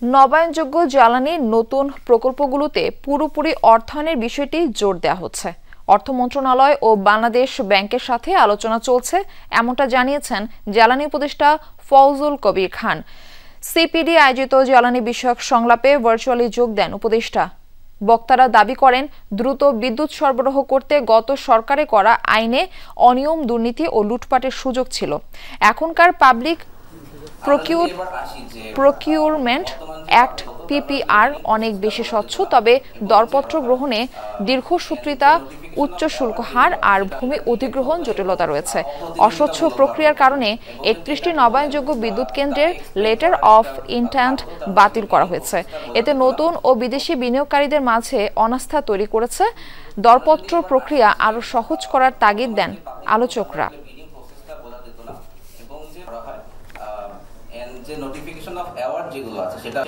নবায়নযোগ্য জ্বালানি নতুন প্রকল্পগুলোতে পুরোপুরি অর্থায়নের বিষয়টি জোর দেওয়া হচ্ছে। অর্থ মন্ত্রণালয় ও বাংলাদেশ ব্যাংকের সাথে আলোচনা চলছে, এমনটা জানিয়েছেন জ্বালানি উপদেষ্টা ফয়জুল কবির খান। সিপিডি আয়োজিত জ্বালানি বিষয়ক সংলাপে ভার্চুয়ালি যোগ দেন উপদেষ্টা। বক্তারা দাবি করেন, দ্রুত বিদ্যুৎ সরবরাহ করতে গত সরকারে করা আইনে অনিয়ম, দুর্নীতি ও লুটপাটের সুযোগ ছিল। এখনকার পাবলিক প্রকিউরমেন্ট অ্যাক্ট পিপিআর অনেক বেশি স্বচ্ছ, তবে দরপত্র গ্রহণে দীর্ঘসূত্রিতা, উচ্চ শুল্ক হার আর ভূমি অধিগ্রহণ জটিলতা রয়েছে। অস্বচ্ছ প্রক্রিয়ার কারণে ৩১টি নবায়নযোগ্য বিদ্যুৎ কেন্দ্রের লেটার অফ ইন্টেন্ট বাতিল করা হয়েছে। এতে নতুন ও বিদেশি বিনিয়োগকারীদের মাঝে অনাস্থা তৈরি করেছে। দরপত্র প্রক্রিয়া আরও সহজ করার তাগিদ দেন আলোচকরা। যে নোটিফিকেশন অফ অ্যাওয়ার্ড যেগুলো আছে সেটা